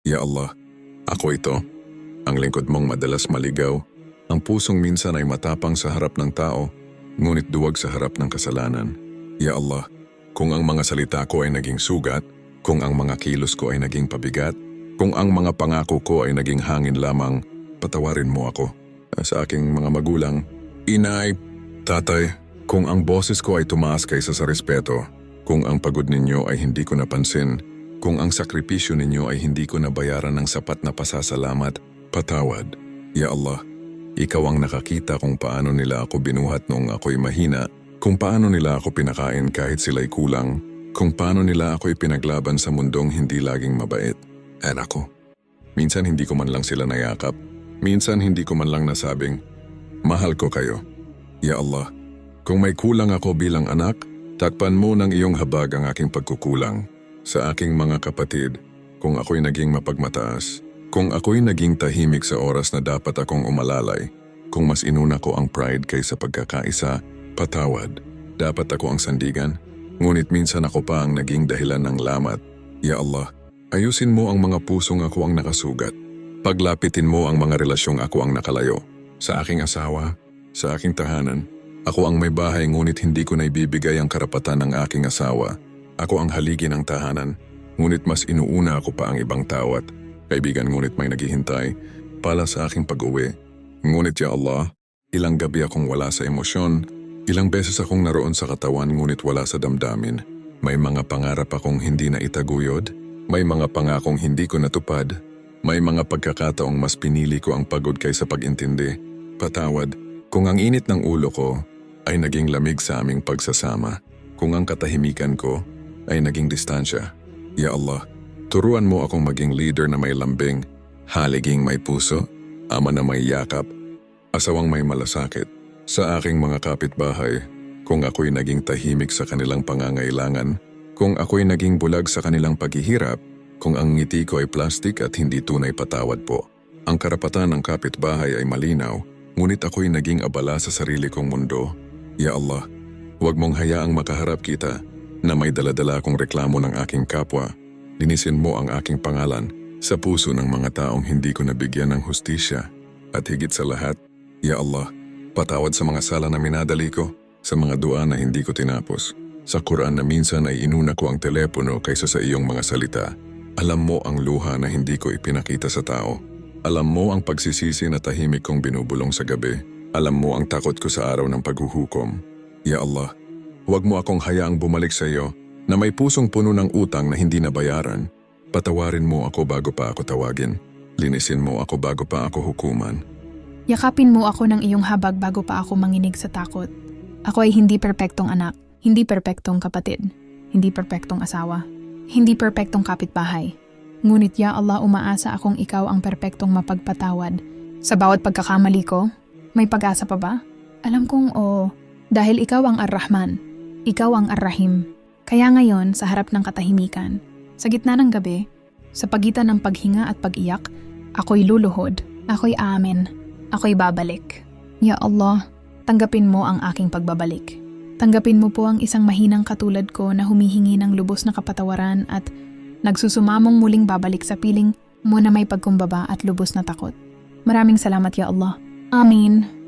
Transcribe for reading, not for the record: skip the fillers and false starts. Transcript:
Ya Allah, ako ito, ang lingkod mong madalas maligaw, ang pusong minsan ay matapang sa harap ng tao, ngunit duwag sa harap ng kasalanan. Ya Allah, kung ang mga salita ko ay naging sugat, kung ang mga kilos ko ay naging pabigat, kung ang mga pangako ko ay naging hangin lamang, patawarin mo ako. Sa aking mga magulang, inay, tatay, kung ang boses ko ay tumaas kaysa sa respeto, kung ang pagod ninyo ay hindi ko napansin, kung ang sakripisyo ninyo ay hindi ko nabayaran ng sapat na pasasalamat, patawad. Ya Allah, ikaw ang nakakita kung paano nila ako binuhat noong ako'y mahina, kung paano nila ako pinakain kahit sila'y kulang, kung paano nila ako'y pinaglaban sa mundong hindi laging mabait. Anak ko, minsan hindi ko man lang sila nayakap, minsan hindi ko man lang nasabing, mahal ko kayo. Ya Allah, kung may kulang ako bilang anak, takpan mo ng iyong habag ang aking pagkukulang. Sa aking mga kapatid, kung ako'y naging mapagmataas, kung ako'y naging tahimik sa oras na dapat akong umalalay, kung mas inuna ko ang pride kaysa pagkakaisa, patawad. Dapat ako ang sandigan, ngunit minsan ako pa ang naging dahilan ng lamat. Ya Allah, ayusin mo ang mga pusong ako ang nakasugat. Paglapitin mo ang mga relasyong ako ang nakalayo. Sa aking asawa, sa aking tahanan, ako ang may bahay ngunit hindi ko na ibibigay ang karapatan ng aking asawa. Ako ang haligi ng tahanan, ngunit mas inuuna ako pa ang ibang tao at kaibigan ngunit may naghihintay para sa aking pag-uwi. Ngunit ya Allah, ilang gabi akong wala sa emosyon, ilang beses akong naroon sa katawan ngunit wala sa damdamin. May mga pangarap akong hindi na itaguyod, may mga pangakong hindi ko natupad, may mga pagkakataong mas pinili ko ang pagod kaysa pag-intindi. Patawad, kung ang init ng ulo ko ay naging lamig sa aming pagsasama, kung ang katahimikan ko ay naging distansya. Ya Allah, turuan mo akong maging leader na may lambing, haliging may puso, ama na may yakap, asawang may malasakit. Sa aking mga kapitbahay, kung ako'y naging tahimik sa kanilang pangangailangan, kung ako'y naging bulag sa kanilang paghihirap, kung ang ngiti ko ay plastik at hindi tunay, patawad po. Ang karapatan ng kapitbahay ay malinaw, ngunit ako'y naging abala sa sarili kong mundo. Ya Allah, huwag mong hayaang makaharap kita na may daladala akong reklamo ng aking kapwa. Linisin mo ang aking pangalan sa puso ng mga taong hindi ko nabigyan ng hustisya. At higit sa lahat, Ya Allah, patawad sa mga sala na minadali ko, sa mga dua na hindi ko tinapos. Sa Quran na minsan ay inuna ko ang telepono kaysa sa iyong mga salita. Alam mo ang luha na hindi ko ipinakita sa tao. Alam mo ang pagsisisi na tahimik kong binubulong sa gabi. Alam mo ang takot ko sa araw ng paghuhukom. Ya Allah, huwag mo akong hayaang bumalik sa iyo na may pusong puno ng utang na hindi nabayaran. Patawarin mo ako bago pa ako tawagin. Linisin mo ako bago pa ako hukuman. Yakapin mo ako ng iyong habag bago pa ako manginig sa takot. Ako ay hindi perpektong anak, hindi perpektong kapatid, hindi perpektong asawa, hindi perpektong kapitbahay. Ngunit ya Allah, umaasa akong ikaw ang perpektong mapagpatawad. Sa bawat pagkakamali ko, may pag-asa pa ba? Alam kong oo, dahil ikaw ang Ar-Rahman, ikaw ang Ar-Rahim. Kaya ngayon, sa harap ng katahimikan, sa gitna ng gabi, sa pagitan ng paghinga at pag-iyak, ako'y luluhod, ako'y aamin, ako'y babalik. Ya Allah, tanggapin mo ang aking pagbabalik. Tanggapin mo po ang isang mahinang katulad ko na humihingi ng lubos na kapatawaran at nagsusumamong muling babalik sa piling mo na may pagkumbaba at lubos na takot. Maraming salamat ya Allah. Amin.